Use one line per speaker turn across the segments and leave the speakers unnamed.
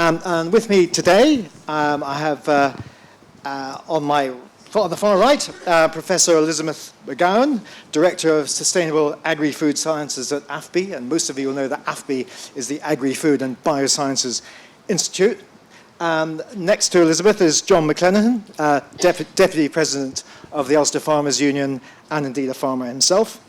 And with me today, I have on the far right, Professor Elizabeth McGowan, Director of Sustainable Agri-Food Sciences at AFBI, and most of you will know that AFBI is the Agri-Food and Biosciences Institute. Next to Elizabeth is John McLennan, Deputy President of the Ulster Farmers Union, and indeed a farmer himself.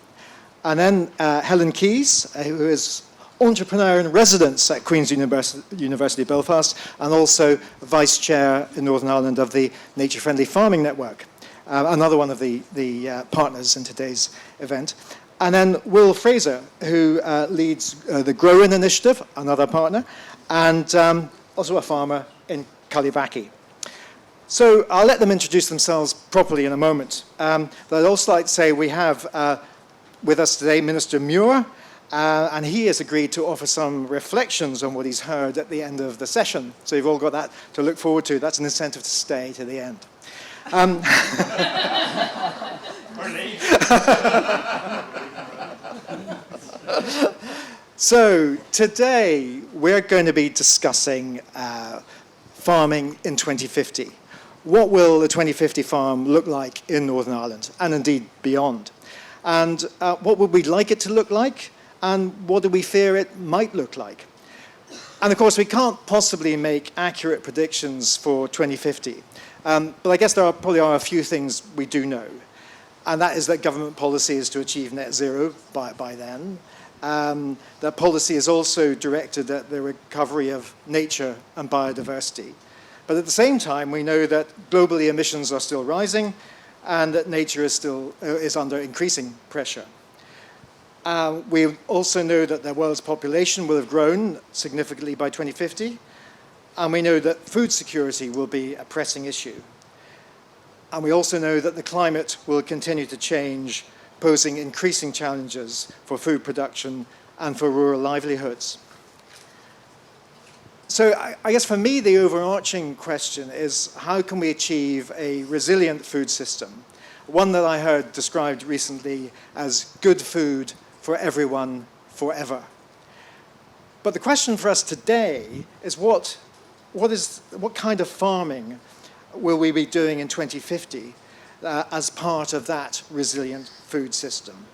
And then Helen Keyes, who is entrepreneur in residence at Queen's University Belfast, and also Vice Chair in Northern Ireland of the Nature Friendly Farming Network, another one of the partners in today's event. And then Will Fraser, who leads the Grow In initiative, another partner, and also a farmer in Cullybackey. So I'll let them introduce themselves properly in a moment. But I'd also like to say we have with us today Minister Muir, and he has agreed to offer some reflections on what he's heard at the end of the session. So you've all got that to look forward to. That's an incentive to stay to the end. So today we're going to be discussing farming in 2050. What will the 2050 farm look like in Northern Ireland, and indeed beyond? And what would we like it to look like? And what do we fear it might look like? And of course, we can't possibly make accurate predictions for 2050. But I guess there probably are a few things we do know. And that is that government policy is to achieve net zero by then. That policy is also directed at the recovery of nature and biodiversity. But at the same time, we know that globally emissions are still rising and that nature is under increasing pressure. We also know that the world's population will have grown significantly by 2050, and we know that food security will be a pressing issue. And we also know that the climate will continue to change, posing increasing challenges for food production and for rural livelihoods. So I guess for me, the overarching question is, how can we achieve a resilient food system? One that I heard described recently as good food for everyone, forever. But the question for us today is what kind of farming will we be doing in 2050 as part of that resilient food system?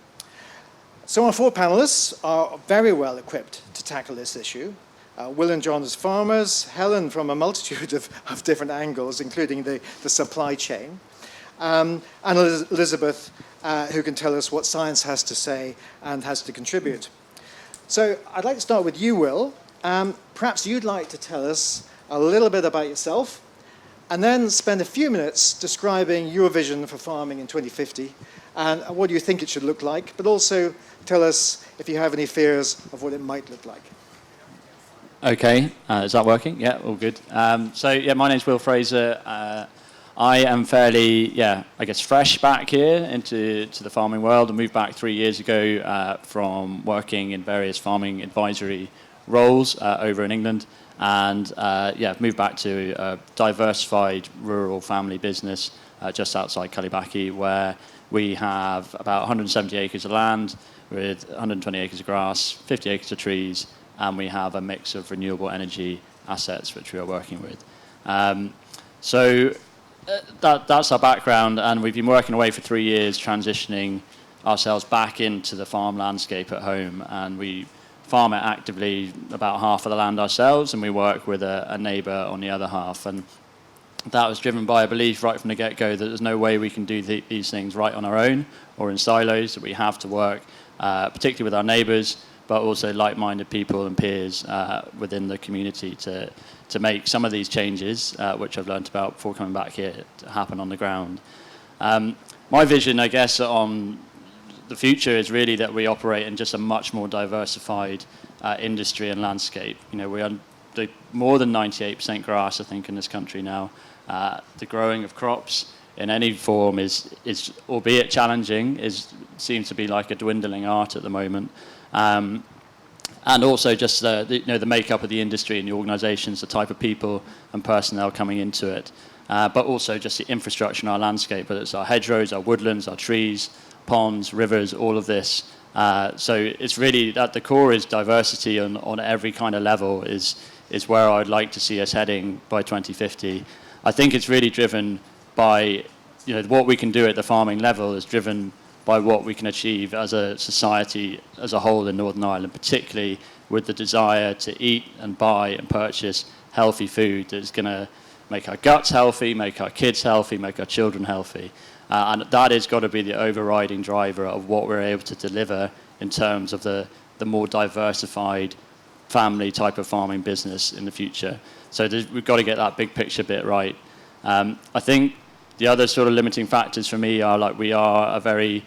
So our four panelists are very well equipped to tackle this issue. Will and John as farmers, Helen from a multitude of different angles, including the supply chain, and Elizabeth, who can tell us what science has to say and has to contribute. So I'd like to start with you, Will. Perhaps you'd like to tell us a little bit about yourself, and then spend a few minutes describing your vision for farming in 2050, and what do you think it should look like, but also tell us if you have any fears of what it might look like.
Okay, is that working? Yeah, all good. My name's Will Fraser. I am fairly, I guess, fresh back here into the farming world. I moved back 3 years ago from working in various farming advisory roles over in England. And I've moved back to a diversified rural family business just outside Cullybackey, where we have about 170 acres of land with 120 acres of grass, 50 acres of trees, and we have a mix of renewable energy assets which we are working with. That's our background, and we've been working away for 3 years, transitioning ourselves back into the farm landscape at home, and we farm it actively about half of the land ourselves, and we work with a neighbour on the other half. And that was driven by a belief right from the get-go that there's no way we can do these things right on our own or in silos, that we have to work, particularly with our neighbours, but also like-minded people and peers within the community to make some of these changes, which I've learned about before coming back here, to happen on the ground. My vision, I guess, on the future is really that we operate in just a much more diversified industry and landscape. You know, we are more than 98% grass, I think, in this country now. The growing of crops in any form is albeit challenging, seems to be like a dwindling art at the moment. And also just the makeup of the industry and the organisations, the type of people and personnel coming into it, but also just the infrastructure in our landscape, whether it's our hedgerows, our woodlands, our trees, ponds, rivers, all of this. So it's really at the core is diversity on every kind of level is is where I'd like to see us heading by 2050. I think it's really driven by, what we can do at the farming level is driven by what we can achieve as a society as a whole in Northern Ireland, particularly with the desire to eat and buy and purchase healthy food that's going to make our guts healthy, make our kids healthy, make our children healthy. And that has got to be the overriding driver of what we're able to deliver in terms of the more diversified family type of farming business in the future. So we've got to get that big picture bit right. I think the other sort of limiting factors for me are we are a very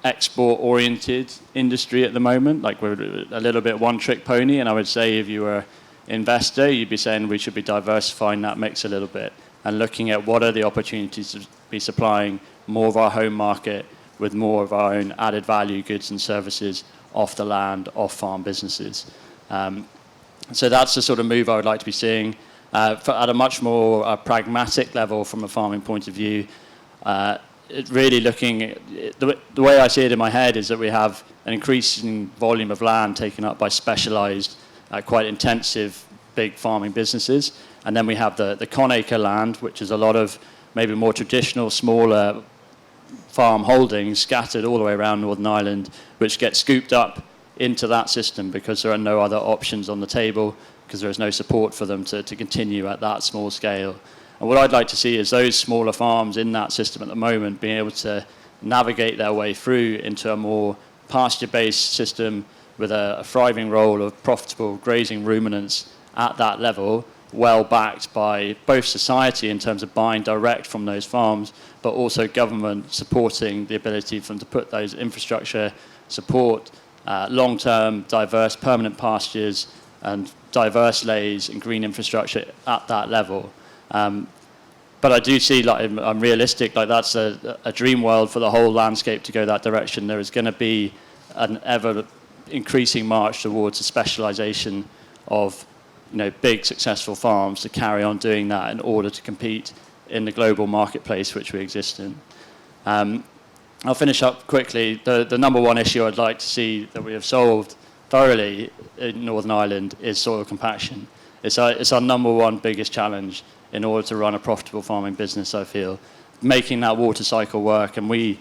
export-oriented industry at the moment. We're a little bit one-trick pony, and I would say if you were an investor, you'd be saying we should be diversifying that mix a little bit and looking at what are the opportunities to be supplying more of our home market with more of our own added value goods and services off the land, off farm businesses. So that's the sort of move I would like to be seeing. At a much more pragmatic level from a farming point of view, really looking at the way I see it in my head is that we have an increasing volume of land taken up by specialised, quite intensive, big farming businesses. And then we have the con-acre land, which is a lot of maybe more traditional, smaller farm holdings scattered all the way around Northern Ireland, which get scooped up into that system because there are no other options on the table, because there is no support for them to continue at that small scale. And what I'd like to see is those smaller farms in that system at the moment being able to navigate their way through into a more pasture-based system with a thriving role of profitable grazing ruminants at that level, well backed by both society in terms of buying direct from those farms, but also government supporting the ability for them to put those infrastructure support, long-term, diverse, permanent pastures and diverse lays and green infrastructure at that level. But I do see, I'm realistic, that's a dream world for the whole landscape to go that direction. There is going to be an ever increasing march towards the specialisation of big successful farms to carry on doing that in order to compete in the global marketplace which we exist in. I'll finish up quickly. The number one issue I'd like to see that we have solved thoroughly in Northern Ireland is soil compaction. It's our number one biggest challenge in order to run a profitable farming business, I feel. Making that water cycle work, and we,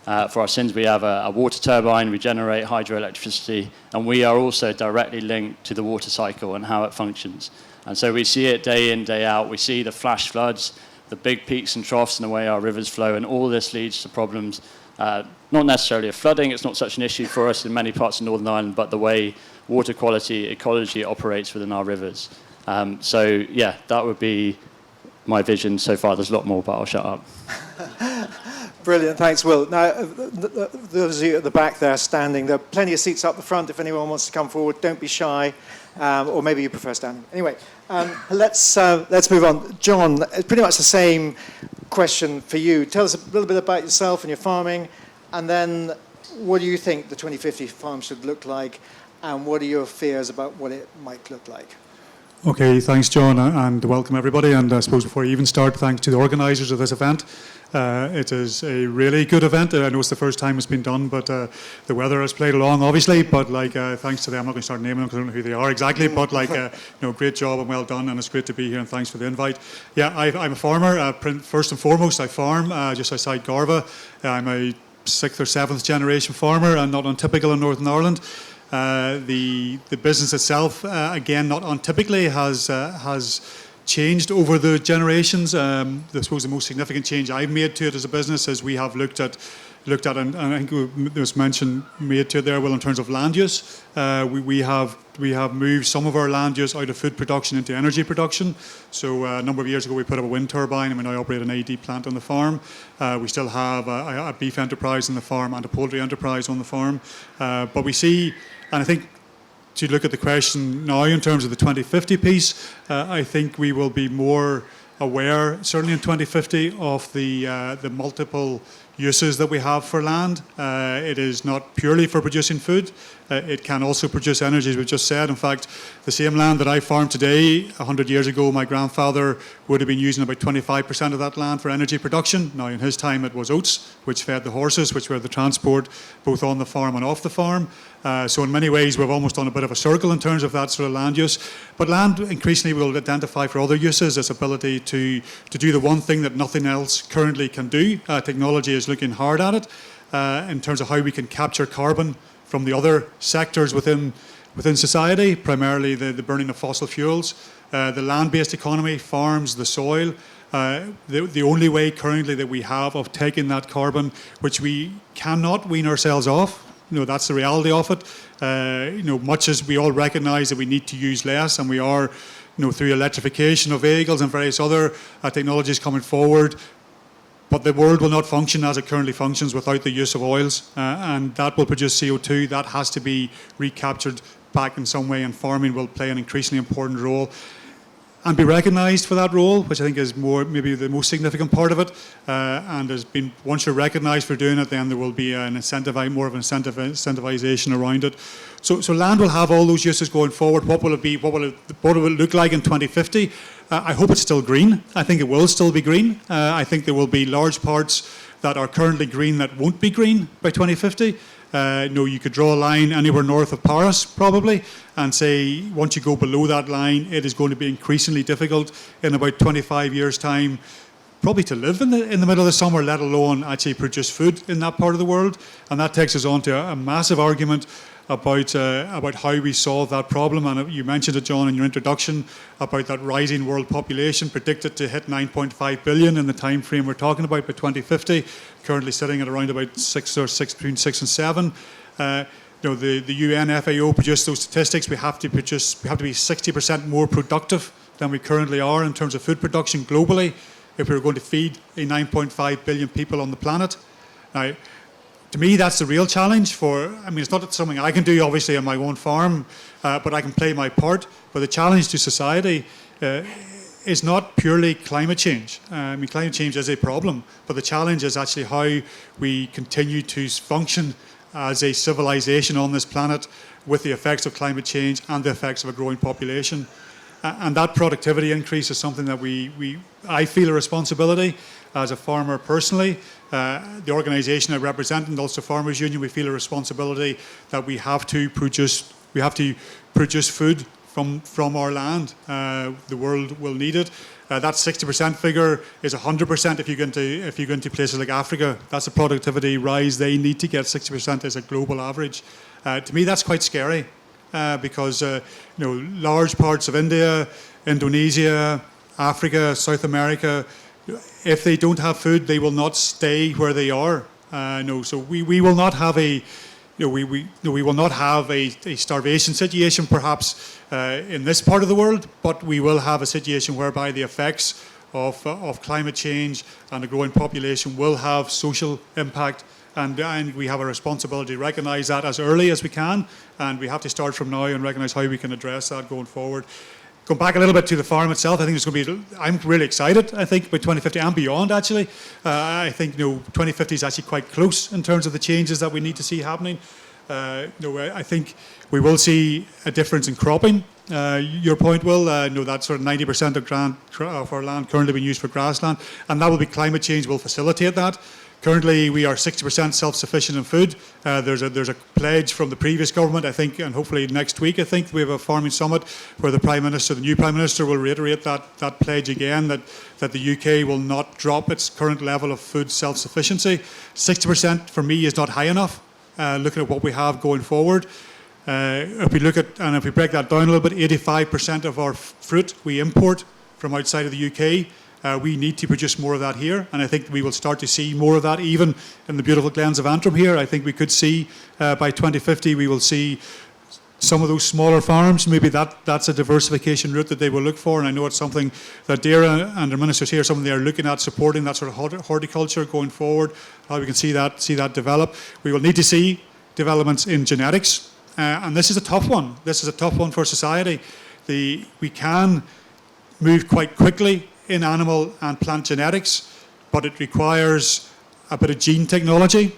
for our sins, we have a water turbine, we generate hydroelectricity, and we are also directly linked to the water cycle and how it functions. And so we see it day in, day out. We see the flash floods, the big peaks and troughs in the way our rivers flow, and all this leads to problems, not necessarily of flooding. It's not such an issue for us in many parts of Northern Ireland, but the way water quality, ecology operates within our rivers. So yeah, that would be my vision so far. There's a lot more, but I'll shut up.
Brilliant, thanks, Will. Now, those of you at the back there standing, there are plenty of seats up the front if anyone wants to come forward. Don't be shy, or maybe you prefer standing. Anyway, let's move on. John, pretty much the same question for you. Tell us a little bit about yourself and your farming, and then what do you think the 2050 farm should look like, and what are your fears about what it might look like?
Okay, thanks, John, and welcome everybody. And I suppose before I even start, thanks to the organisers of this event. It is a really good event. I know it's the first time it's been done, but the weather has played along, obviously. But thanks to them, I'm not going to start naming them because I don't know who they are exactly. But great job and well done, and it's great to be here. And thanks for the invite. Yeah, I'm a farmer. First and foremost, I farm just outside Garva. I'm a 6th or 7th generation farmer, and not untypical in Northern Ireland. The business itself, again, not untypically, has changed over the generations. I suppose the most significant change I've made to it as a business is we have looked at, and I think there was mention made to it there, Will, in terms of land use. We have moved some of our land use out of food production into energy production. So a number of years ago we put up a wind turbine, and we now operate an AD plant on the farm. We still have a beef enterprise on the farm and a poultry enterprise on the farm. But we see, and I think to look at the question now in terms of the 2050 piece, I think we will be more aware, certainly in 2050, of the multiple uses that we have for land. It is not purely for producing food. It can also produce energy, as we've just said. In fact, the same land that I farm today, 100 years ago, my grandfather would have been using about 25% of that land for energy production. Now, in his time, it was oats, which fed the horses, which were the transport both on the farm and off the farm. So in many ways, we've almost done a bit of a circle in terms of that sort of land use. But land increasingly will identify for other uses, its ability to do the one thing that nothing else currently can do. Technology is looking hard at it in terms of how we can capture carbon from the other sectors within society, primarily the burning of fossil fuels, the land-based economy, farms, the soil. The only way currently that we have of taking that carbon, which we cannot wean ourselves off, that's the reality of it. Much as we all recognise that we need to use less, and we are, through electrification of vehicles and various other technologies coming forward, but the world will not function as it currently functions without the use of oils, and that will produce CO2. That has to be recaptured back in some way, and farming will play an increasingly important role and be recognised for that role, which I think is maybe the most significant part of it. And has been, once you're recognised for doing it, then there will be more of an incentivization around it. So land will have all those uses going forward. What will it be? What will it look like in 2050? I hope it's still green. I think it will still be green. I think there will be large parts that are currently green that won't be green by 2050. You could draw a line anywhere north of Paris, probably, and say once you go below that line, it is going to be increasingly difficult in about 25 years' time, probably to live in the middle of the summer, let alone actually produce food in that part of the world. And that takes us on to a massive argument about how we solve that problem. And you mentioned it, John, in your introduction, about that rising world population predicted to hit 9.5 billion in the time frame we're talking about by 2050, currently sitting at around about between 6 and 7. The UN FAO produced those statistics. We have to be 60% more productive than we currently are in terms of food production globally if we were going to feed a 9.5 billion people on the planet. Now, to me, that's the real challenge it's not something I can do, obviously, on my own farm, but I can play my part. But the challenge to society is not purely climate change. Climate change is a problem, but the challenge is actually how we continue to function as a civilization on this planet with the effects of climate change and the effects of a growing population. And that productivity increase is something that I feel a responsibility as a farmer personally. The organisation I represent, and also Farmers Union, we feel a responsibility that we have to produce food from our land. The world will need it. That 60% figure is 100% if you go into places like Africa. That's a productivity rise they need to get. 60% as a global average. To me, that's quite scary because large parts of India, Indonesia, Africa, South America, if they don't have food, they will not stay where they are. So we will not have we will not have a starvation situation, perhaps in this part of the world, but we will have a situation whereby the effects of climate change and a growing population will have social impact, and we have a responsibility to recognise that as early as we can, and we have to start from now and recognise how we can address that going forward. Going back a little bit to the farm itself, I think I'm really excited, I think, by 2050 and beyond, actually. I think 2050 is actually quite close in terms of the changes that we need to see happening. I think we will see a difference in cropping. Your point, Will, that sort of 90% of our land currently being used for grassland, and that will be climate change will facilitate that. Currently, we are 60% self-sufficient in food. There's a pledge from the previous government, I think, and hopefully next week, I think, we have a farming summit where the new Prime Minister, will reiterate that pledge again, that the UK will not drop its current level of food self-sufficiency. 60% for me is not high enough, looking at what we have going forward. If we break that down a little bit, 85% of our fruit we import from outside of the UK. We need to produce more of that here, and I think we will start to see more of that even in the beautiful glens of Antrim here. I think we could see by 2050 we will see some of those smaller farms. Maybe that's a diversification route that they will look for, and I know it's something that Dara and the ministers here, something they are looking at supporting, that sort of horticulture going forward, how we can see that develop. We will need to see developments in genetics, and this is a tough one. This is a tough one for society. We can move quite quickly in animal and plant genetics, but it requires a bit of gene technology,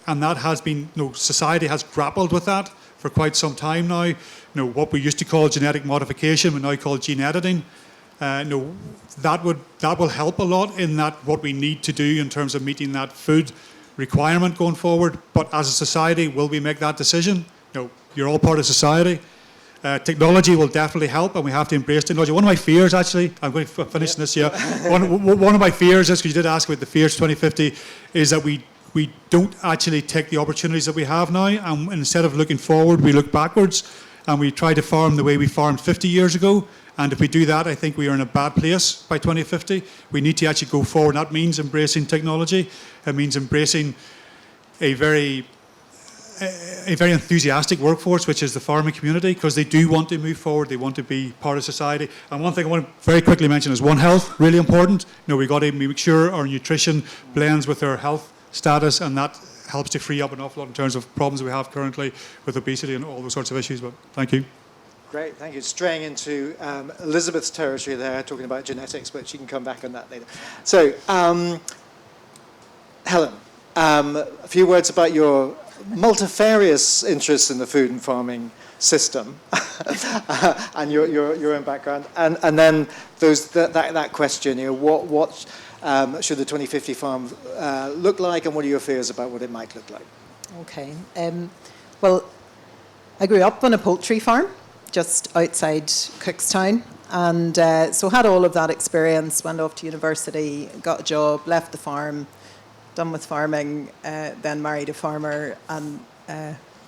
and that has been, society has grappled with that for quite some time now. What we used to call genetic modification, we now call gene editing. That will help a lot in that what we need to do in terms of meeting that food requirement going forward. But as a society, will we make that decision? You're all part of society. Technology will definitely help, and we have to embrace technology. One of my fears, actually, I'm going to finish this here. One of my fears is, because you did ask about the fears 2050, is that we don't actually take the opportunities that we have now, and instead of looking forward, we look backwards, and we try to farm the way we farmed 50 years ago. And if we do that, I think we are in a bad place by 2050. We need to actually go forward. That means embracing technology. It means embracing a very enthusiastic workforce, which is the farming community, because they do want to move forward. They want to be part of society. And one thing I want to very quickly mention is One Health, really important. We've got to make sure our nutrition blends with our health status, and that helps to free up an awful lot in terms of problems we have currently with obesity and all those sorts of issues. But thank you.
Great, thank you. Straying into Elizabeth's territory there, talking about genetics, but she can come back on that later. So, Helen, a few words about your multifarious interests in the food and farming system and your own background, and then that question, what should the 2050 farm look like, and what are your fears about what it might look like?
Okay. Well, I grew up on a poultry farm just outside Cookstown, and so had all of that experience, went off to university, got a job, left the farm, done with farming, then married a farmer, and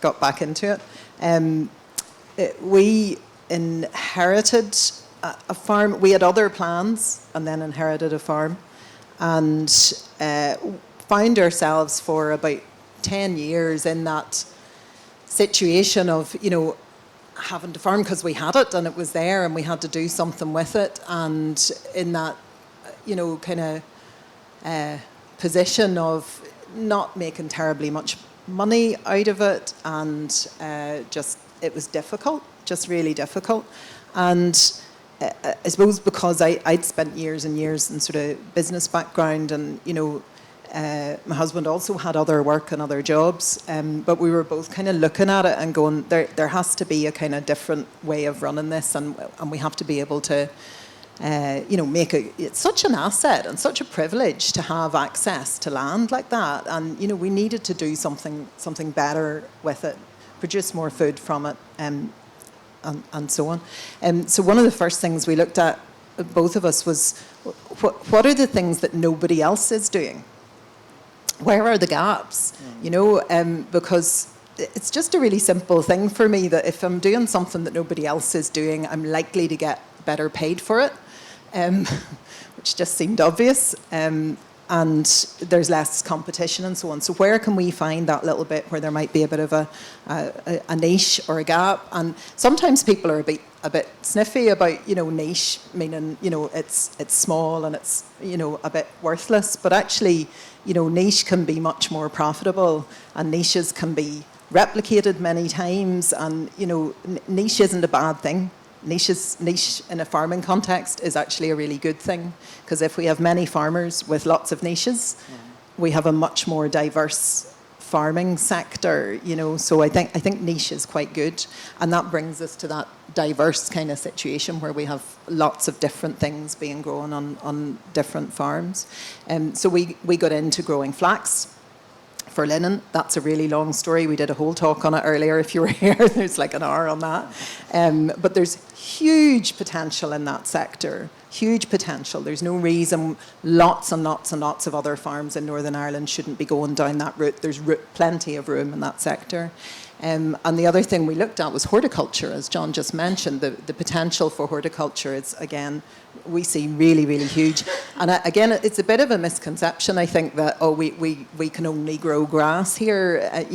got back into it. We inherited a farm. We had other plans and then inherited a farm, and found ourselves for about 10 years in that situation of, having to farm because we had it and it was there and we had to do something with it, and in that, kind of position of not making terribly much money out of it, and just it was difficult, just really difficult. And I suppose because I'd spent years and years in sort of business background, and my husband also had other work and other jobs, but we were both kind of looking at it and going, there has to be a kind of different way of running this, and we have to be able to it's such an asset and such a privilege to have access to land like that, and we needed to do something better with it, produce more food from it, and so on. So one of the first things we looked at, both of us, was what are the things that nobody else is doing? Where are the gaps? Because it's just a really simple thing for me that if I'm doing something that nobody else is doing, I'm likely to get better paid for it, which just seemed obvious. And there's less competition and so on. So where can we find that little bit where there might be a bit of a niche or a gap? And sometimes people are a bit sniffy about, niche, meaning, it's small and it's, a bit worthless. But actually, niche can be much more profitable, and niches can be replicated many times. And, niche isn't a bad thing. Niche in a farming context is actually a really good thing, because if we have many farmers with lots of niches, we have a much more diverse farming sector, so I think niche is quite good, and that brings us to that diverse kind of situation where we have lots of different things being grown on different farms. So we got into growing flax for linen. That's a really long story. We did a whole talk on it earlier. If you were here, there's like an hour on that. But there's huge potential in that sector. Huge potential. There's no reason lots and lots and lots of other farms in Northern Ireland shouldn't be going down that route. There's plenty of room in that sector. And the other thing we looked at was horticulture, as John just mentioned. The potential for horticulture is, again, we see really, really huge. And again, it's a bit of a misconception, I think, that, we can only grow grass here.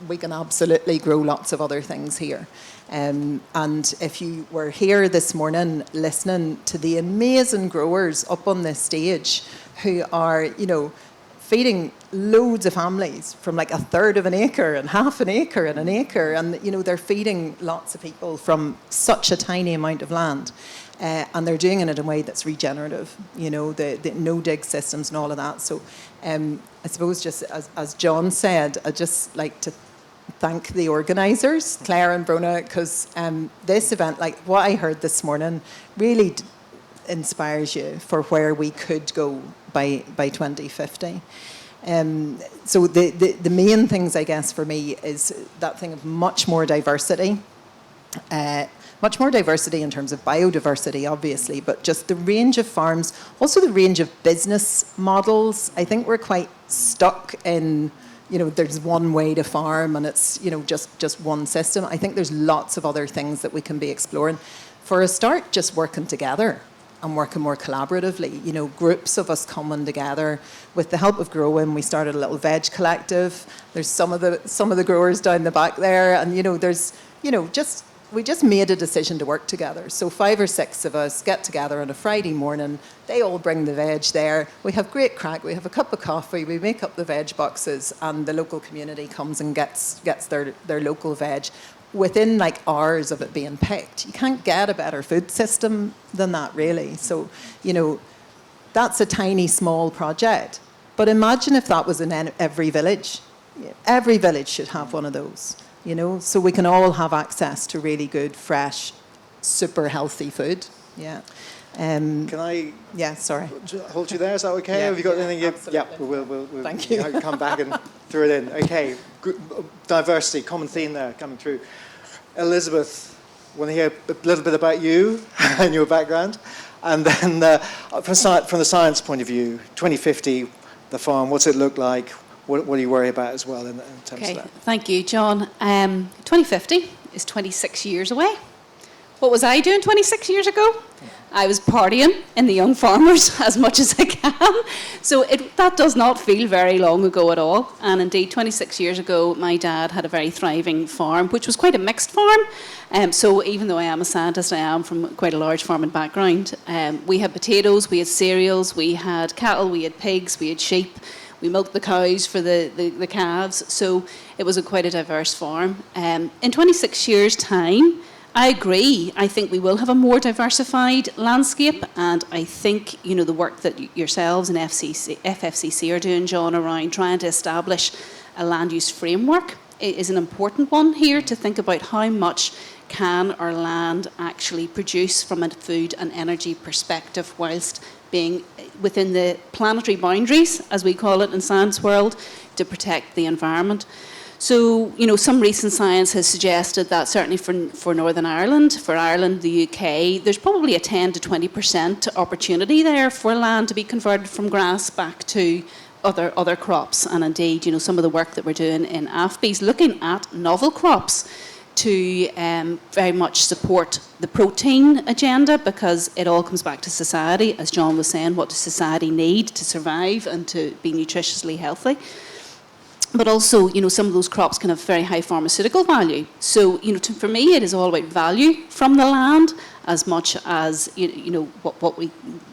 We can absolutely grow lots of other things here. And if you were here this morning listening to the amazing growers up on this stage who are, feeding loads of families from like a third of an acre and half an acre and an acre, and they're feeding lots of people from such a tiny amount of land. And they're doing it in a way that's regenerative, you know, the no-dig systems and all of that. So I suppose just as John said, I'd just like to thank the organisers, Claire and Brona, because this event, like what I heard this morning, really inspires you for where we could go by 2050. So the main things, I guess, for me is that thing of much more diversity. Much more diversity in terms of biodiversity, obviously, but just the range of farms, also the range of business models. I think we're quite stuck in, you know, there's one way to farm and it's, you know, just one system. I think there's lots of other things that we can be exploring. For a start, just working together and working more collaboratively. You know, groups of us coming together. With the help of Growing, we started a little veg collective. There's some of the growers down the back there, and you know, there's, you know, we just made a decision to work together. So 5 or 6 of us get together on a Friday morning. They all bring the veg there. We have great crack. We have a cup of coffee. We make up the veg boxes, and the local community comes and gets their local veg within like hours of it being picked. You can't get a better food system than that, really. So, you know, that's a tiny, small project. But imagine if that was in every village. Every village should have one of those. You know, so we can all have access to really good, fresh, super healthy food. Yeah.
Can I?
Yeah, sorry.
Hold you there. Is that okay?
Yeah,
Have you got anything?
absolutely.
Yeah, we'll
Thank you.
Come back and throw it in. Okay. Diversity, common theme there coming through. Elizabeth, want to hear a little bit about you and your background, and then from the science point of view, 2050, the farm. What's it look like? What do you worry about as well in terms of that?
Thank you, John. 2050 is 26 years away. What was I doing 26 years ago? I was partying in the Young Farmers as much as I can. So that does not feel very long ago at all. And indeed, 26 years ago, my dad had a very thriving farm, which was quite a mixed farm. So even though I am a scientist, I am from quite a large farming background. We had potatoes, we had cereals, we had cattle, we had pigs, we had sheep. We milked the cows for the calves, so it was quite a diverse farm. In 26 years' time, I agree. I think we will have a more diversified landscape, and I think, you know, the work that yourselves and FFCC are doing, John, around trying to establish a land use framework is an important one here, to think about how much can our land actually produce from a food and energy perspective whilst being within the planetary boundaries, as we call it in science world, to protect the environment. So, you know, some recent science has suggested that certainly for Northern Ireland, for Ireland, the UK, there's probably a 10 to 20% opportunity there for land to be converted from grass back to other crops. And indeed, you know, some of the work that we're doing in AFBI is looking at novel crops to very much support the protein agenda, because it all comes back to society. As John was saying, what does society need to survive and to be nutritiously healthy? But also, you know, some of those crops can have very high pharmaceutical value. So, you know, for me, it is all about value from the land as much as, you know,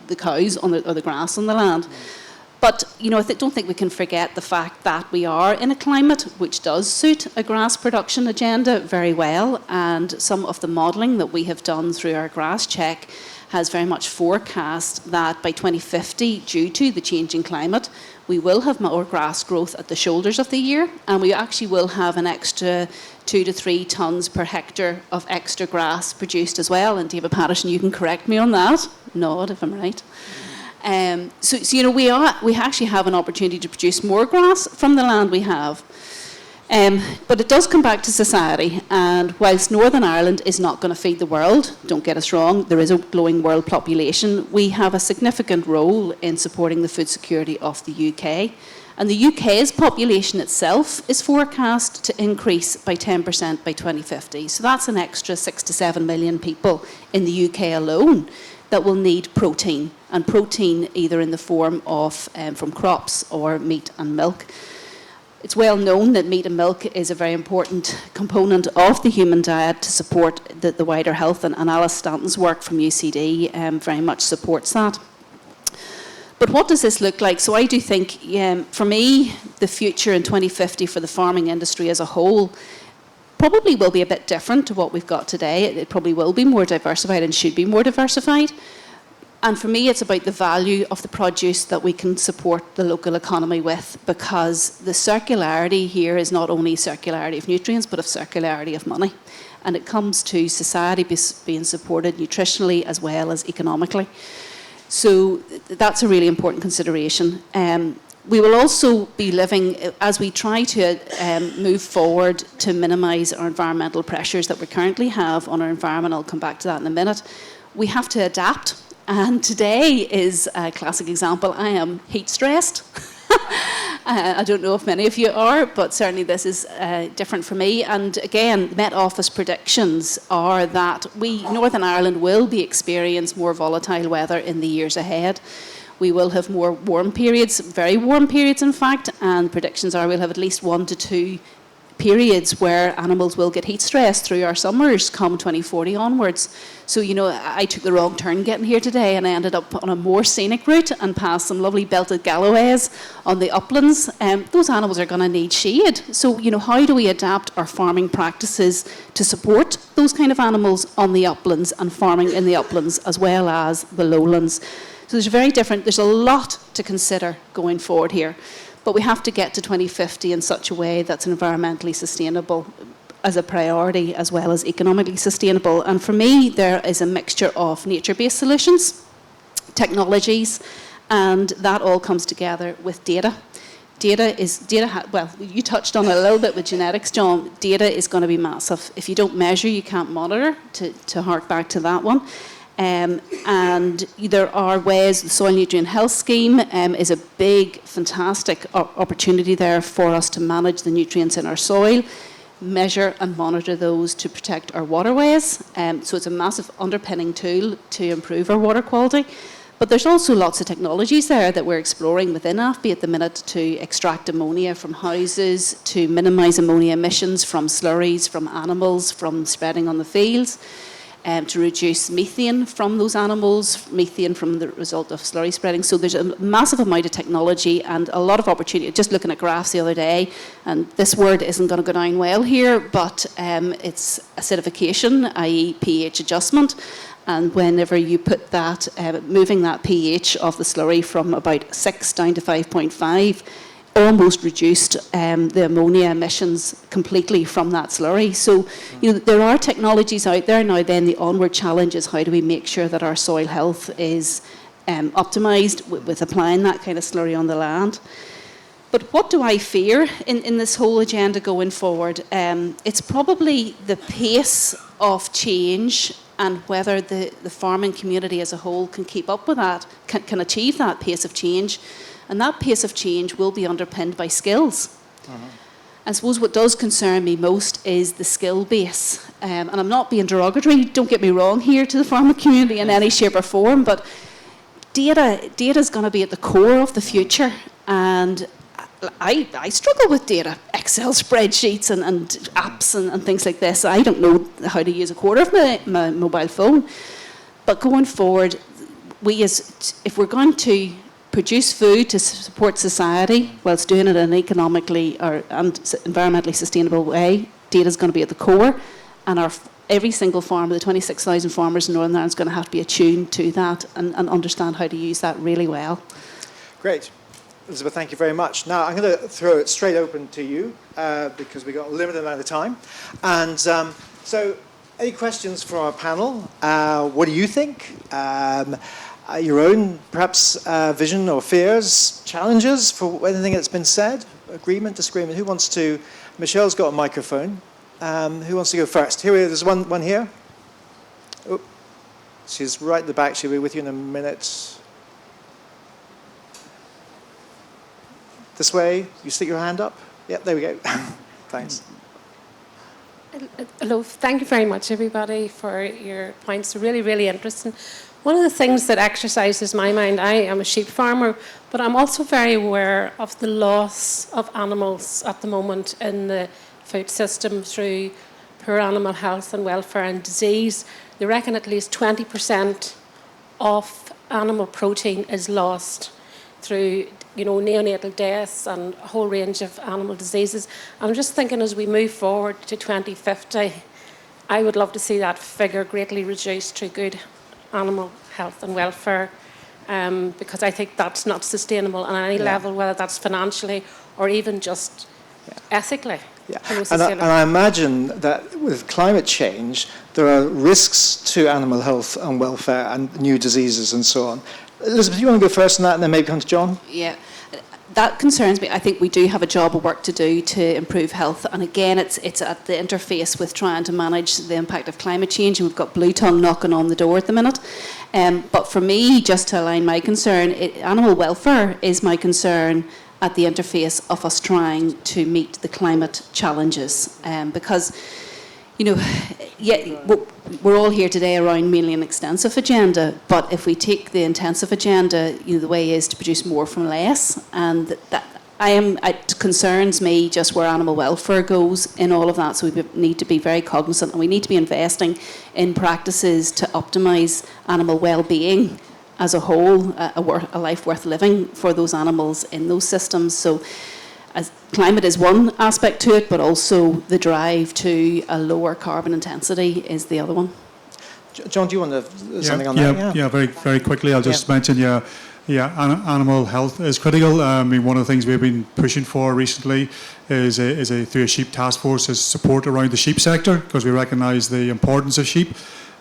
the cows or the grass on the land. But, you know, I don't think we can forget the fact that we are in a climate which does suit a grass production agenda very well, and some of the modelling that we have done through our grass check has very much forecast that by 2050, due to the changing climate, we will have more grass growth at the shoulders of the year, and we actually will have an extra 2 to 3 tonnes per hectare of extra grass produced as well. And David Patterson, you can correct me on that. Nod if I'm right. So you know, we actually have an opportunity to produce more grass from the land we have. But it does come back to society, and whilst Northern Ireland is not going to feed the world, don't get us wrong, there is a growing world population, we have a significant role in supporting the food security of the UK. And the UK's population itself is forecast to increase by 10% by 2050. So that's an extra 6 to 7 million people in the UK alone that will need protein, and protein either in the form of from crops or meat and milk. It's well known that meat and milk is a very important component of the human diet to support the wider health, and Alice Stanton's work from UCD very much supports that. But what does this look like? So I do think, for me, the future in 2050 for the farming industry as a whole probably will be a bit different to what we've got today. It probably will be more diversified and should be more diversified. And for me, it's about the value of the produce that we can support the local economy with, because the circularity here is not only circularity of nutrients, but of circularity of money. And it comes to society being supported nutritionally as well as economically. So that's a really important consideration. We will also be living, as we try to move forward to minimise our environmental pressures that we currently have on our environment. I'll come back to that in a minute. We have to adapt. And today is a classic example. I am heat stressed. I don't know if many of you are, but certainly this is different for me. And again, Met Office predictions are that Northern Ireland will be experiencing more volatile weather in the years ahead. We will have more warm periods, very warm periods in fact, and predictions are we'll have at least 1 to 2 periods where animals will get heat stress through our summers come 2040 onwards. So, I took the wrong turn getting here today, and I ended up on a more scenic route and past some lovely belted galloways on the uplands. Those animals are going to need shade. So, how do we adapt our farming practices to support those kind of animals on the uplands and farming in the uplands as well as the lowlands? So there's a lot to consider going forward here. But we have to get to 2050 in such a way that's environmentally sustainable as a priority, as well as economically sustainable. And for me, there is a mixture of nature-based solutions, technologies, and that all comes together with data. Well, you touched on it a little bit with genetics, John. Data is going to be massive. If you don't measure, you can't monitor, to hark back to that one. And there are ways, the Soil Nutrient Health Scheme is a big, fantastic opportunity there for us to manage the nutrients in our soil, measure and monitor those to protect our waterways. So it's a massive underpinning tool to improve our water quality. But there's also lots of technologies there that we're exploring within AFBI at the minute to extract ammonia from houses, to minimise ammonia emissions from slurries, from animals, from spreading on the fields. To reduce methane from those animals, methane from the result of slurry spreading. So there's a massive amount of technology and a lot of opportunity. Just looking at graphs the other day, and this word isn't going to go down well here, but it's acidification, i.e. pH adjustment. And whenever you put that, moving that pH of the slurry from about 6 down to 5.5, almost reduced the ammonia emissions completely from that slurry. So, there are technologies out there now. Then the onward challenge is how do we make sure that our soil health is optimised with applying that kind of slurry on the land. But what do I fear in this whole agenda going forward? It's probably the pace of change and whether the farming community as a whole can keep up with that, can achieve that pace of change. And that pace of change will be underpinned by skills. I suppose what does concern me most is the skill base. And I'm not being derogatory, don't get me wrong here to the farming community in any shape or form, but data is going to be at the core of the future. And I struggle with data, Excel spreadsheets and apps and things like this. I don't know how to use a quarter of my mobile phone. But going forward, if we're going to produce food to support society whilst doing it in an economically and environmentally sustainable way, data is going to be at the core, and every single farmer, the 26,000 farmers in Northern Ireland, is going to have to be attuned to that and understand how to use that really well.
Great. Elizabeth, thank you very much. Now, I'm going to throw it straight open to you because we've got a limited amount of time. And so, any questions from our panel? What do you think? Your own, perhaps, vision or fears, challenges for anything that's been said? Agreement, disagreement? Who wants to? Michelle's got a microphone. Who wants to go first? Here, there's one here. Oh, she's right at the back. She'll be with you in a minute. This way. You stick your hand up. Yep, there we go. Thanks.
Hello. Thank you very much, everybody, for your points. Really, really interesting. One of the things that exercises my mind, I am a sheep farmer, but I'm also very aware of the loss of animals at the moment in the food system through poor animal health and welfare and disease. They reckon at least 20% of animal protein is lost through, neonatal deaths and a whole range of animal diseases. I'm just thinking as we move forward to 2050, I would love to see that figure greatly reduced through good animal health and welfare, because I think that's not sustainable on any level, whether that's financially or even just ethically.
Yeah. And I imagine that with climate change, there are risks to animal health and welfare and new diseases and so on. Elizabeth, you want to go first on that and then maybe come to John?
Yeah, that concerns me. I think we do have a job of work to do to improve health. And again, it's at the interface with trying to manage the impact of climate change. And we've got Blue Tongue knocking on the door at the minute. But for me, just to align my concern, animal welfare is my concern at the interface of us trying to meet the climate challenges. Because, we're all here today around mainly an extensive agenda, but if we take the intensive agenda, the way is to produce more from less, and it concerns me just where animal welfare goes in all of that. So we need to be very cognizant, and we need to be investing in practices to optimise animal well-being as a whole, a life worth living for those animals in those systems. So as climate is one aspect to it, but also the drive to a lower carbon intensity is the other one.
John, do you want to something on that?
Yeah, very, very quickly. I'll just mention, animal health is critical. I mean, one of the things we've been pushing for recently is through a sheep task force is support around the sheep sector, because we recognise the importance of sheep.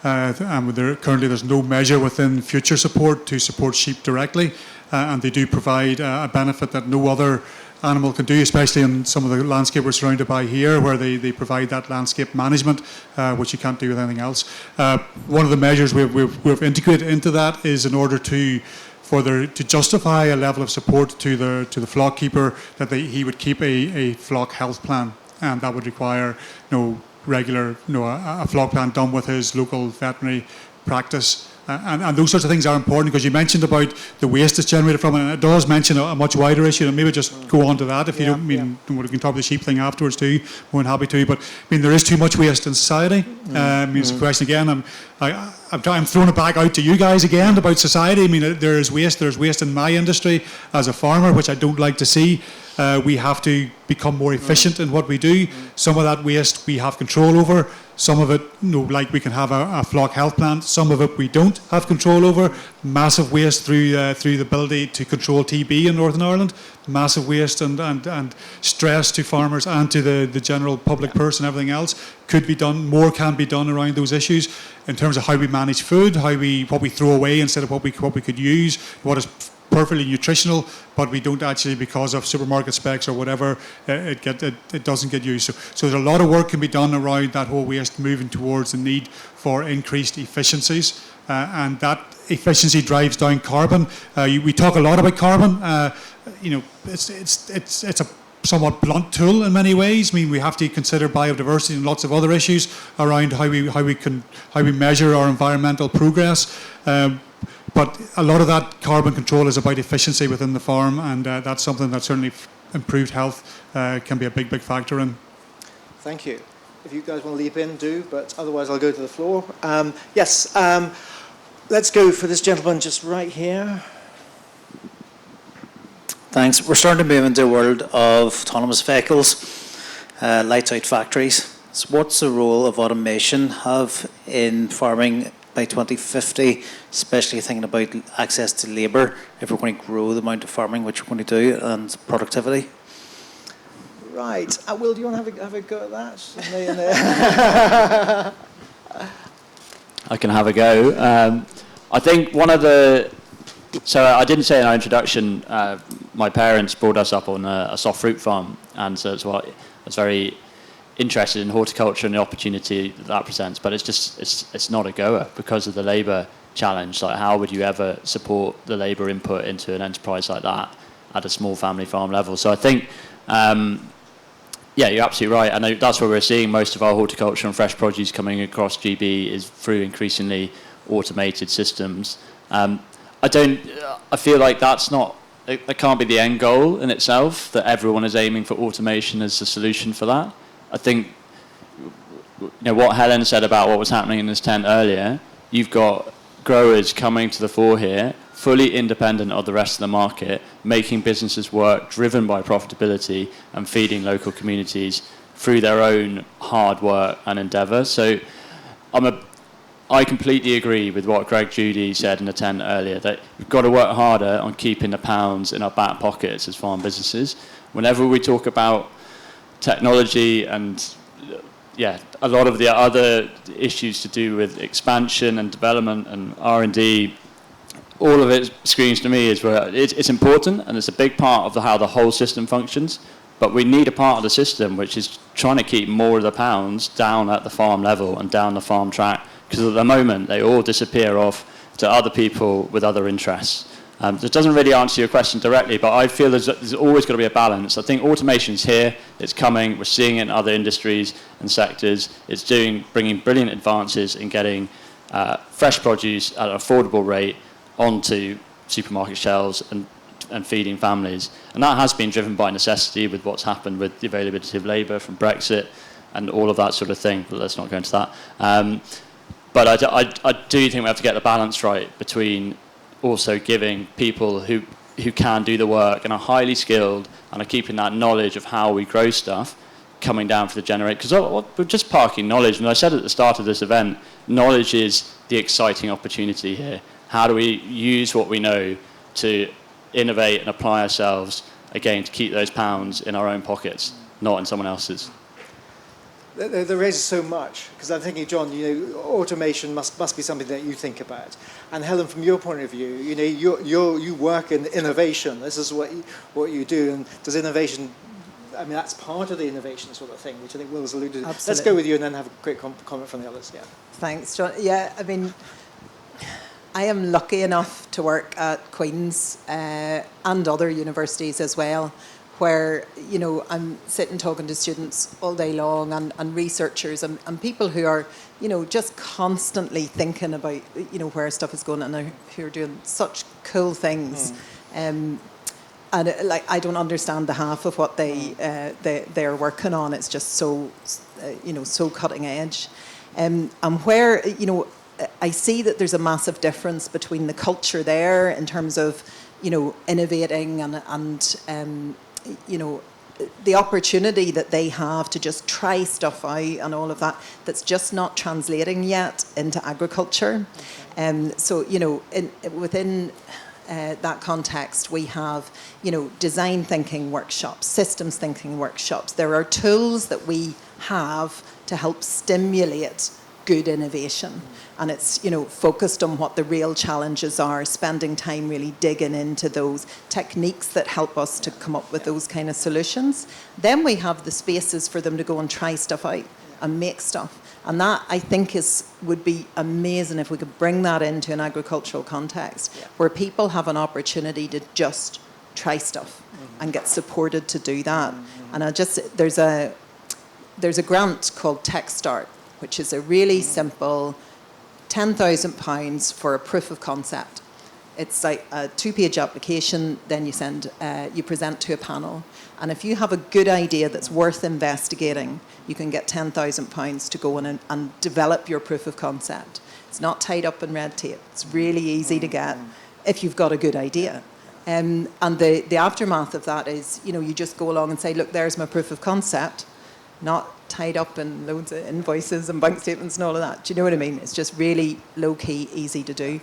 And currently there's no measure within future support to support sheep directly, and they do provide a benefit that no other animal can do, especially in some of the landscape we're surrounded by here, where they provide that landscape management, which you can't do with anything else. One of the measures we've integrated into that is in order to justify a level of support to the flock keeper, that he would keep a flock health plan, and that would require regular a flock plan done with his local veterinary practice. And those sorts of things are important, because you mentioned about the waste that's generated from it, and it does mention a much wider issue, and maybe just go on to that if you don't mean, we can talk about the sheep thing afterwards too, more than happy to, but there is too much waste in society. It's a question again, I'm throwing it back out to you guys again about society. There's waste in my industry as a farmer, which I don't like to see. We have to become more efficient in what we do. Some of that waste we have control over. Some of it, like we can have a flock health plan. Some of it we don't have control over. Massive waste through the ability to control TB in Northern Ireland. Massive waste and stress to farmers and to the general public purse and everything else. Could be done, more can be done around those issues in terms of how we manage food, what we throw away instead of what we could use, what is perfectly nutritional, but we don't actually, because of supermarket specs or whatever, it doesn't get used. So there's a lot of work can be done around that whole waste, moving towards the need for increased efficiencies, and that efficiency drives down carbon. We talk a lot about carbon. It's a somewhat blunt tool in many ways. We have to consider biodiversity and lots of other issues around how we measure our environmental progress. But a lot of that carbon control is about efficiency within the farm, and that's something that certainly improved health can be a big factor in.
Thank you. If you guys want to leap in, do, but otherwise I'll go to the floor. Yes, let's go for this gentleman just right here.
Thanks. We're starting to move into a world of autonomous vehicles, lights out factories. So what's the role of automation have in farming by 2050, especially thinking about access to labour, if we're going to grow the amount of farming which we're going to do, and productivity?
Right. Will, do you want to have a go at that?
I can have a go. I think one of the... So I didn't say in our introduction, my parents brought us up on a soft fruit farm, and so I was very interested in horticulture and the opportunity that presents, but it's not a goer because of the labour challenge. Like, how would you ever support the labour input into an enterprise like that at a small family farm level? So I think, you're absolutely right, and that's where we're seeing most of our horticulture and fresh produce coming across GB is through increasingly automated systems. I feel like that can't be the end goal in itself, that everyone is aiming for automation as the solution for that. I think, what Helen said about what was happening in this tent earlier, you've got growers coming to the fore here, fully independent of the rest of the market, making businesses work, driven by profitability and feeding local communities through their own hard work and endeavour. So I completely agree with what Greg Judy said in the tent earlier, that we've got to work harder on keeping the pounds in our back pockets as farm businesses. Whenever we talk about technology and a lot of the other issues to do with expansion and development and R&D, all of it screams to me is where it's important and it's a big part of how the whole system functions, but we need a part of the system which is trying to keep more of the pounds down at the farm level and down the farm track, because at the moment they all disappear off to other people with other interests. It doesn't really answer your question directly, but I feel there's always got to be a balance. I think automation's here, it's coming, we're seeing it in other industries and sectors. It's bringing brilliant advances in getting fresh produce at an affordable rate onto supermarket shelves and feeding families. And that has been driven by necessity with what's happened with the availability of labour from Brexit and all of that sort of thing, but let's not go into that. But I do think we have to get the balance right between also giving people who can do the work and are highly skilled and are keeping that knowledge of how we grow stuff coming down for the generate. Because we're just parking knowledge. And I said at the start of this event, knowledge is the exciting opportunity here. How do we use what we know to innovate and apply ourselves, again, to keep those pounds in our own pockets, not in someone else's?
There raises so much, because I'm thinking, John, automation must be something that you think about. And Helen, from your point of view, you work in innovation. This is what you do. And does innovation, that's part of the innovation sort of thing, which I think Will has alluded to.
Absolutely.
Let's go with you and then have a quick comment from the others. Yeah.
Thanks, John. Yeah, I am lucky enough to work at Queen's and other universities as well, where I'm sitting talking to students all day long and researchers and people who are just constantly thinking about where stuff is going and who are doing such cool things. And I don't understand the half of what they're working on. It's just so so cutting edge, and where I see that there's a massive difference between the culture there in terms of innovating and the opportunity that they have to just try stuff out and all of that, that's just not translating yet into agriculture. So within that context, we have design thinking workshops, systems thinking workshops. There are tools that we have to help stimulate good innovation. And it's, focused on what the real challenges are, spending time really digging into those techniques that help us to come up with those kind of solutions. Then we have the spaces for them to go and try stuff out and make stuff. And that, I think, would be amazing if we could bring that into an agricultural context, where people have an opportunity to just try stuff and get supported to do that. And there's a grant called Tech Start, which is a really simple £10,000 for a proof of concept. It's like a 2-page application, then you present to a panel. And if you have a good idea that's worth investigating, you can get £10,000 to go in and develop your proof of concept. It's not tied up in red tape. It's really easy to get if you've got a good idea. And the aftermath of that is, you just go along and say, look, there's my proof of concept, not tied up in loads of invoices and bank statements and all of that. Do you know what I mean? It's just really low-key, easy to do.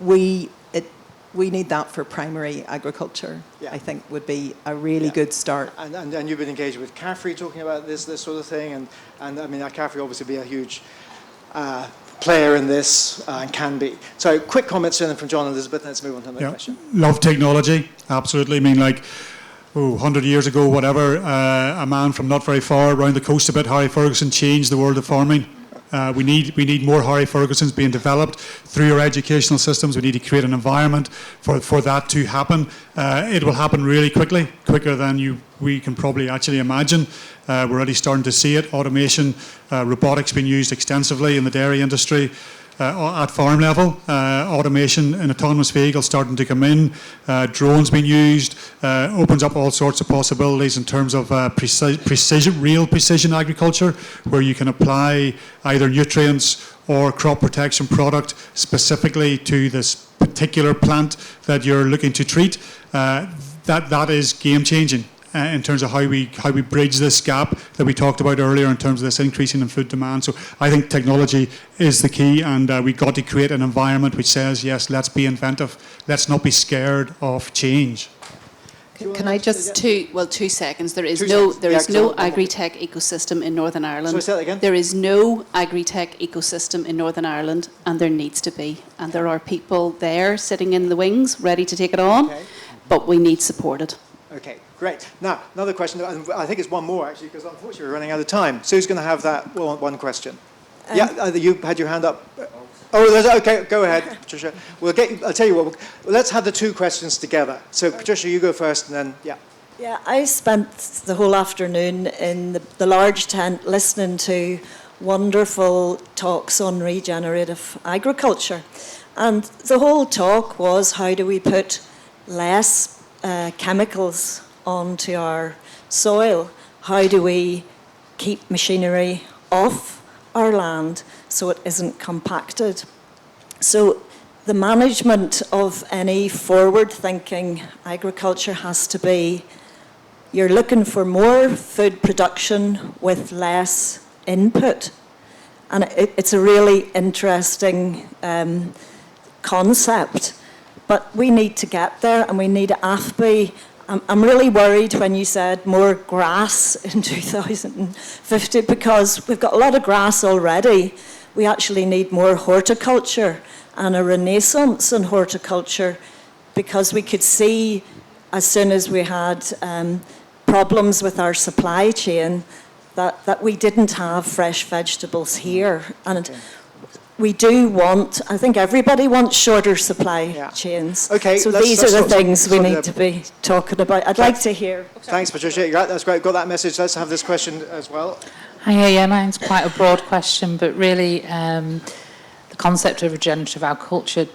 We need that for primary agriculture. I think would be a really good start.
And you've been engaged with CAFRE talking about this sort of thing, and CAFRE obviously be a huge player in this and can be. So quick comments from John and Elizabeth, and let's move on to the next question.
Love technology, absolutely. 100 years ago, whatever, a man from not very far around the coast a bit, Harry Ferguson, changed the world of farming. We need more Harry Fergusons being developed through our educational systems. We need to create an environment for that to happen. It will happen really quickly, quicker than we can probably actually imagine. We're already starting to see it. Automation, robotics being used extensively in the dairy industry. at farm level. Automation and autonomous vehicles starting to come in. Drones being used opens up all sorts of possibilities in terms of real precision agriculture, where you can apply either nutrients or crop protection product specifically to this particular plant that you're looking to treat. That is game changing in terms of how we bridge this gap that we talked about earlier in terms of this increasing in food demand. So I think technology is the key, and we've got to create an environment which says, yes, let's be inventive, let's not be scared of change.
Can I just...
2 seconds. There is no agri-tech ecosystem in Northern Ireland.
Sorry, say that again?
There is no agri-tech ecosystem in Northern Ireland, and there needs to be. And there are people there sitting in the wings ready to take it on, but we need supported.
Okay, great. Now, another question. I think it's one more, actually, because unfortunately we're running out of time. Sue's going to have that one question. You had your hand up. Oh, okay, go ahead, Patricia. I'll tell you what, let's have the two questions together. So, Patricia, you go first, and then, yeah.
Yeah, I spent the whole afternoon in the large tent listening to wonderful talks on regenerative agriculture. And the whole talk was, how do we put less chemicals onto our soil? How do we keep machinery off our land so it isn't compacted? So the management of any forward-thinking agriculture has to be, you're looking for more food production with less input. And it's a really interesting concept. But we need to get there, and we need AFBI. I'm really worried when you said more grass in 2050, because we've got a lot of grass already. We actually need more horticulture and a renaissance in horticulture, because we could see as soon as we had problems with our supply chain that we didn't have fresh vegetables here. And we do want, I think everybody wants shorter supply chains. Okay, so these are the things we need to be talking about. I'd like to hear.
Thanks, Patricia. That's great. Got that message. Let's have this question as well.
Yeah, mine's quite a broad question, but really the concept of regenerative agriculture,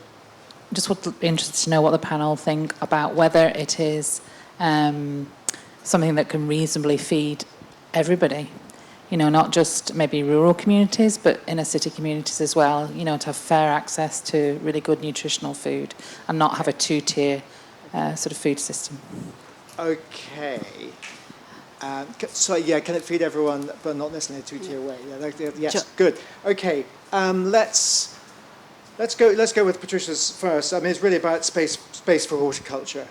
just would be interested to know what the panel think about whether it is something that can reasonably feed everybody. You know, not just maybe rural communities, but inner city communities as well, you know, to have fair access to really good nutritional food and not have a two-tier sort of food system. Okay.
So, can it feed everyone, but not necessarily a two-tier way? Yes, good. Okay, let's go with Patricia's first. I mean, it's really about space for horticulture.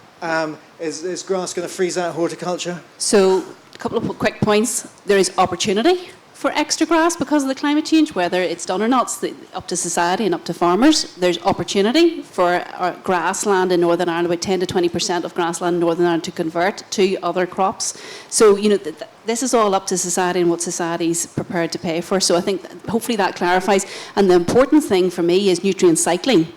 Is grass going to freeze out horticulture?
So, a couple of quick points. There is opportunity for extra grass because of the climate change, whether it's done or not. It's up to society and up to farmers. There's opportunity for our grassland in Northern Ireland, about 10 to 20% of grassland in Northern Ireland, to convert to other crops. So, you know, this is all up to society and what society's prepared to pay for. So I think hopefully that clarifies. And the important thing for me is nutrient cycling.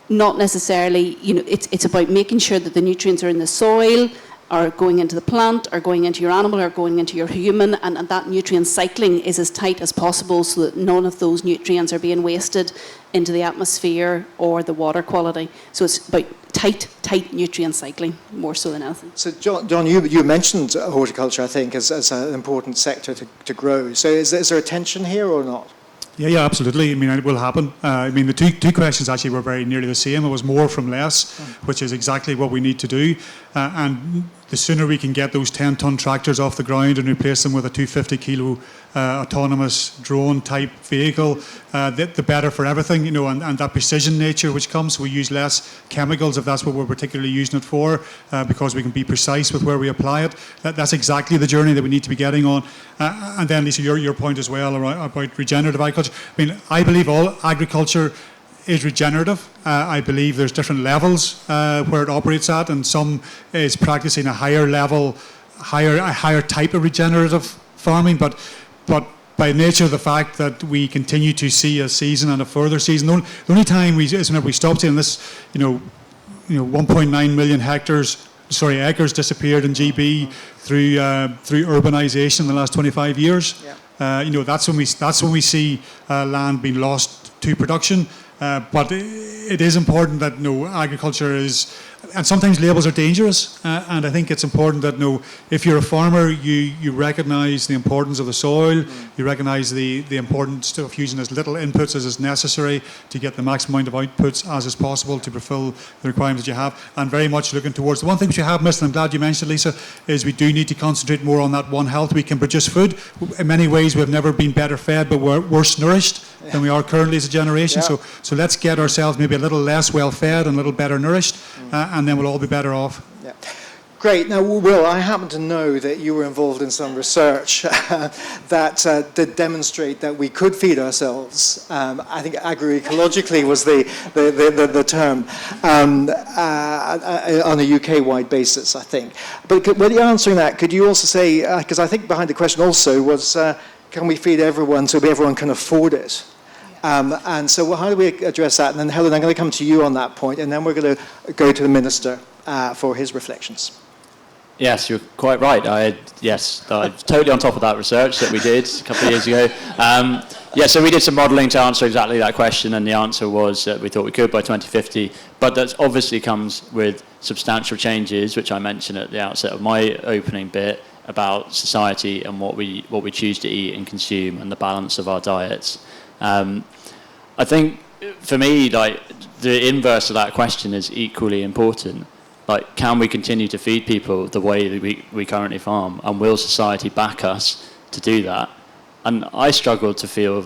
Not necessarily, you know, it's about making sure that the nutrients are in the soil, are going into the plant, are going into your animal, are going into your human, and that nutrient cycling is as tight as possible so that none of those nutrients are being wasted into the atmosphere or the water quality. So it's about tight nutrient cycling more so than anything.
So John, you mentioned horticulture, I think, as an important sector to grow. So is there a tension here or not?
Yeah, absolutely. I mean, it will happen. I mean, the two questions actually were very nearly the same. It was more from less, which is exactly what we need to do. And the sooner we can get those 10-ton tractors off the ground and replace them with a 250-kilo autonomous drone-type vehicle, the better for everything, you know, and that precision nature which comes. We use less chemicals if that's what we're particularly using it for, because we can be precise with where we apply it. That's exactly the journey that we need to be getting on. And then, Lisa, your point as well about regenerative agriculture. I mean, I believe all agriculture is regenerative. I believe there's different levels where it operates at, and some is practicing a higher level, a higher type of regenerative farming, but by nature of the fact that we continue to see a season and a further season, the only time is whenever we stop seeing this, you know, 1.9 million acres disappeared in GB through urbanisation in the last 25 years. Yeah. You know, that's when we see land being lost to production. But it is important that agriculture is, and sometimes labels are dangerous. And I think it's important that if you're a farmer, you recognise the importance of the soil, you recognise the importance of using as little inputs as is necessary to get the maximum amount of outputs as is possible to fulfil the requirements that you have, and very much looking towards the one thing which you have missed, and I'm glad you mentioned, Lisa, is we do need to concentrate more on that One Health. We can produce food. In many ways, we've never been better fed, but we're worse nourished than we are currently as a generation.
Yeah.
So let's get ourselves maybe a little less well fed and a little better nourished, and then we'll all be better off.
Yeah. Great. Now, Will, I happen to know that you were involved in some research that did demonstrate that we could feed ourselves. I think agroecologically was the term on a UK-wide basis, I think. But when you're answering that, could you also say, because I think behind the question also was, can we feed everyone so everyone can afford it? And so how do we address that? And then, Helen, I'm going to come to you on that point, and then we're going to go to the Minister for his reflections.
Yes, you're quite right. I'm totally on top of that research that we did a couple of years ago. So we did some modelling to answer exactly that question, and the answer was that we thought we could by 2050. But that obviously comes with substantial changes, which I mentioned at the outset of my opening bit, about society and what we choose to eat and consume and the balance of our diets. I think for me, like, the inverse of that question is equally important. Like, can we continue to feed people the way that we currently farm, and will society back us to do that? And I struggle to feel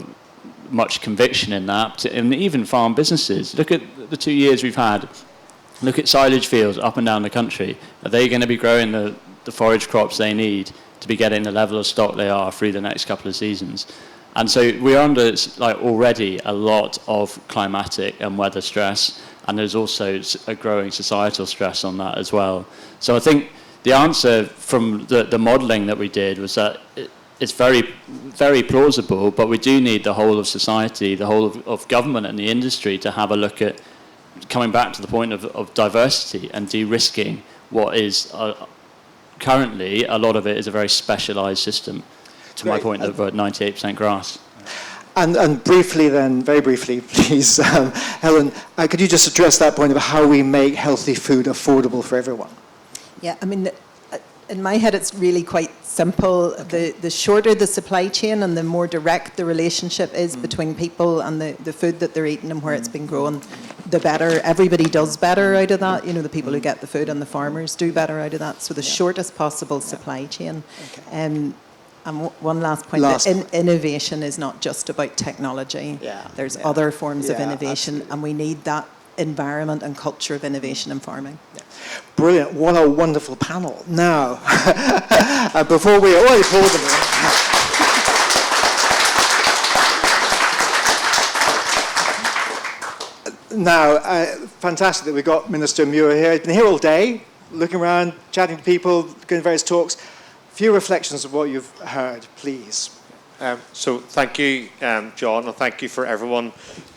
much conviction in that, and even farm businesses. Look at the 2 years we've had. Look at silage fields up and down the country. Are they going to be growing the forage crops they need to be getting the level of stock they are through the next couple of seasons? And so we're under already a lot of climatic and weather stress, and there's also a growing societal stress on that as well. So I think the answer from the modelling that we did was that it's very, very plausible, but we do need the whole of society, the whole of government and the industry to have a look at coming back to the point of diversity and de-risking what is currently, a lot of it is a very specialised system. To my point of 98% grass.
And briefly then, very briefly, please, Helen, could you just address that point of how we make healthy food affordable for everyone?
Yeah, I mean, in my head, it's really quite simple. Okay. The shorter the supply chain and the more direct the relationship is between people and the food that they're eating and where it's been grown, the better. Everybody does better out of that. The people who get the food and the farmers do better out of that. So the shortest possible supply chain. Okay. And one last point, innovation is not just about technology. There's other forms of innovation, absolutely. And we need that environment and culture of innovation in farming. Yeah.
Brilliant. What a wonderful panel. Now, before we already poured them in. Now, fantastic that we've got Minister Muir here. He's been here all day, looking around, chatting to people, going to various talks. Few reflections of what you've heard, please.
So thank you, John, and thank you for everyone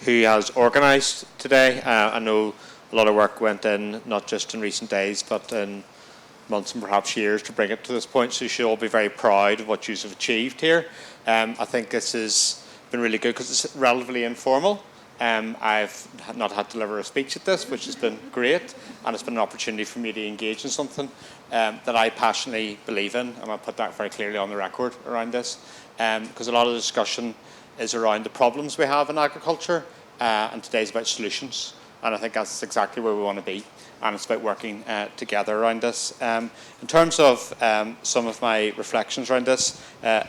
who has organised today. I know a lot of work went in, not just in recent days, but in months and perhaps years to bring it to this point, so you should all be very proud of what you have achieved here. I think this has been really good because it's relatively informal. I've not had to deliver a speech at this, which has been great, and it's been an opportunity for me to engage in something that I passionately believe in, and I'll put that very clearly on the record around this, because a lot of the discussion is around the problems we have in agriculture, and today's about solutions, and I think that's exactly where we want to be, and it's about working together around this. In terms of some of my reflections around this,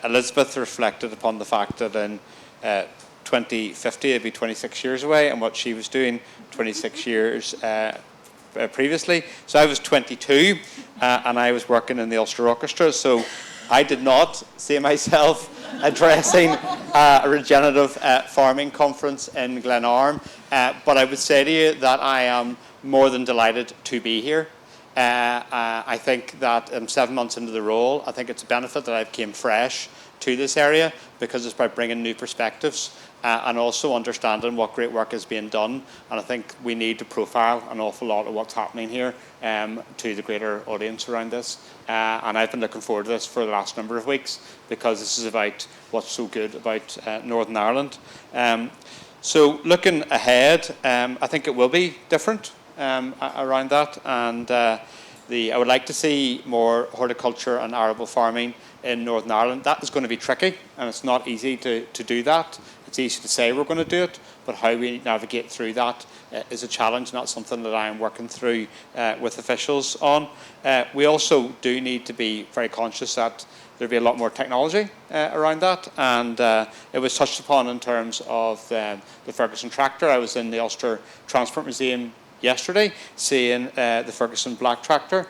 Elizabeth reflected upon the fact that in 2050, it'd be 26 years away, and what she was doing 26 years previously. So I was 22, and I was working in the Ulster Orchestra, so I did not see myself addressing a regenerative farming conference in Glenarm, but I would say to you that I am more than delighted to be here. I think that 7 months into the role, I think it's a benefit that I've came fresh to this area, because it's about bringing new perspectives and also understanding what great work is being done. And I think we need to profile an awful lot of what's happening here to the greater audience around this. And I've been looking forward to this for the last number of weeks, because this is about what's so good about Northern Ireland. So looking ahead, I think it will be different around that, and I would like to see more horticulture and arable farming in Northern Ireland. That is going to be tricky, and it's not easy to do that. It's easy to say we're going to do it, but how we navigate through that is a challenge, and that's something that I am working through with officials on. We also do need to be very conscious that there'll be a lot more technology around that, and it was touched upon in terms of the Ferguson tractor. I was in the Ulster Transport Museum yesterday, seeing the Ferguson black tractor.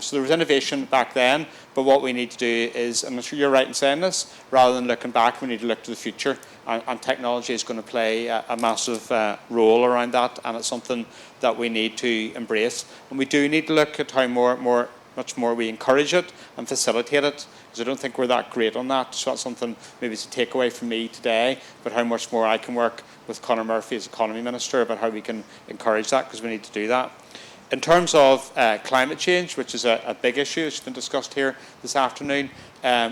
So there was innovation back then, but what we need to do is, and I'm sure you're right in saying this, rather than looking back, we need to look to the future, and technology is going to play a massive role around that, and it's something that we need to embrace. And we do need to look at how much more we encourage it and facilitate it, because I don't think we're that great on that. So that's something maybe it's a takeaway from me today, but how much more I can work with Conor Murphy as Economy Minister about how we can encourage that, because we need to do that. In terms of climate change, which is a big issue, it's been discussed here this afternoon,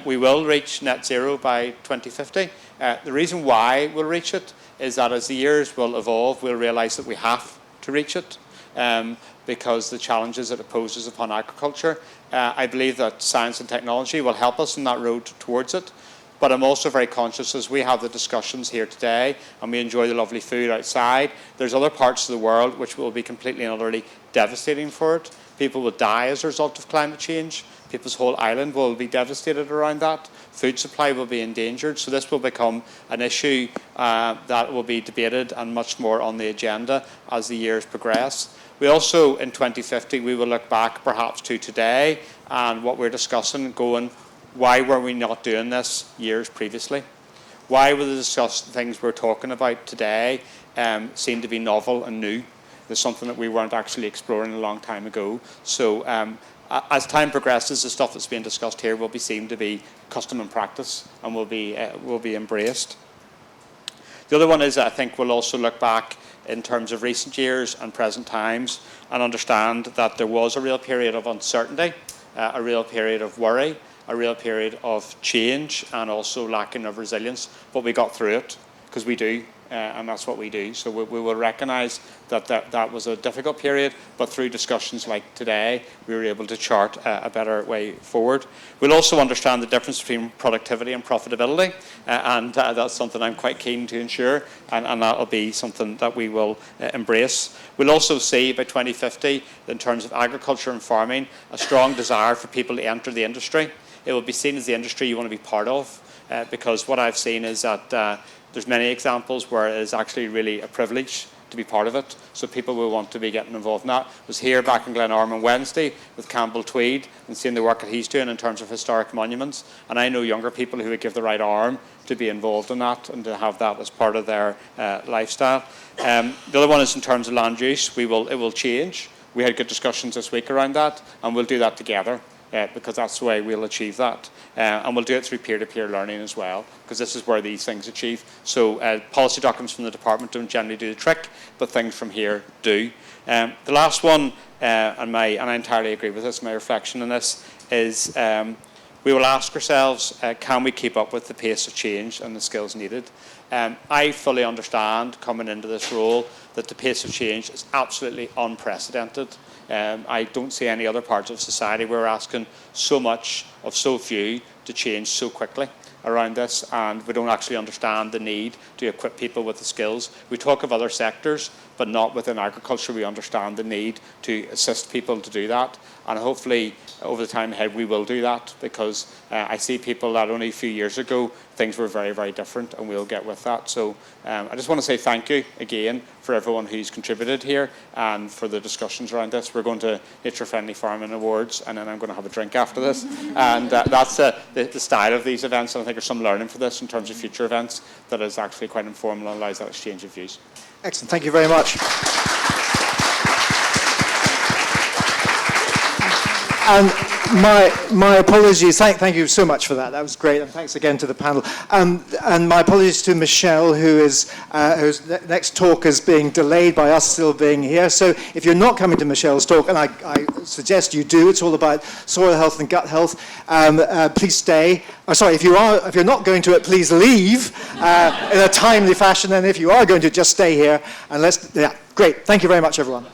we will reach net zero by 2050. The reason why we'll reach it is that as the years will evolve, we'll realise that we have to reach it, because the challenges that it poses upon agriculture. I believe that science and technology will help us on that road towards it. But I'm also very conscious, as we have the discussions here today and we enjoy the lovely food outside, there's other parts of the world which will be completely and utterly devastating for it. People will die as a result of climate change. People's whole island will be devastated around that. Food supply will be endangered. So this will become an issue that will be debated and much more on the agenda as the years progress. We also, in 2050, we will look back perhaps to today and what we're discussing, going, why were we not doing this years previously? Why were the discussed things we're talking about today seem to be novel and new? There's something that we weren't actually exploring a long time ago. So as time progresses, the stuff that's being discussed here will be seen to be custom and practice and will be embraced. The other one is, I think we'll also look back in terms of recent years and present times and understand that there was a real period of uncertainty, a real period of worry, a real period of change, and also lacking of resilience. But we got through it, because we do, and that's what we do. So we will recognise that was a difficult period, but through discussions like today, we were able to chart a better way forward. We'll also understand the difference between productivity and profitability, and that's something I'm quite keen to ensure, and that'll be something that we will embrace. We'll also see by 2050, in terms of agriculture and farming, a strong desire for people to enter the industry. It will be seen as the industry you want to be part of, because what I've seen is that there's many examples where it is actually really a privilege to be part of it. So people will want to be getting involved in that. I was here back in Glenarm on Wednesday with Campbell Tweed and seeing the work that he's doing in terms of historic monuments. And I know younger people who would give the right arm to be involved in that and to have that as part of their lifestyle. The other one is in terms of land use. It will change. We had good discussions this week around that, and we'll do that together. Because that's the way we'll achieve that. And we'll do it through peer-to-peer learning as well, because this is where these things achieve. So policy documents from the department don't generally do the trick, but things from here do. The last one, and I entirely agree with this, my reflection on this, is we will ask ourselves, can we keep up with the pace of change and the skills needed? I fully understand, coming into this role, that the pace of change is absolutely unprecedented. I don't see any other parts of society where we're asking so much of so few to change so quickly around this, and we don't actually understand the need to equip people with the skills. We talk of other sectors, but not within agriculture. We understand the need to assist people to do that, and hopefully over the time ahead we will do that, because I see people that only a few years ago things were very, very different, and we'll get with that. So I just want to say thank you again for everyone who's contributed here and for the discussions around this. We're going to Nature Friendly Farming Awards, and then I'm going to have a drink after this, and that's the style of these events, and I think there's some learning for this in terms of future events that is actually quite informal and allows that exchange of views.
Excellent. Thank you very much. And my apologies. Thank you so much for that. That was great, and thanks again to the panel. And my apologies to Michelle, whose next talk is being delayed by us still being here. So if you're not coming to Michelle's talk, and I suggest you do, it's all about soil health and gut health. Please stay. Sorry, if you're not going to it, please leave in a timely fashion. And if you are going to, just stay here and great. Thank you very much, everyone.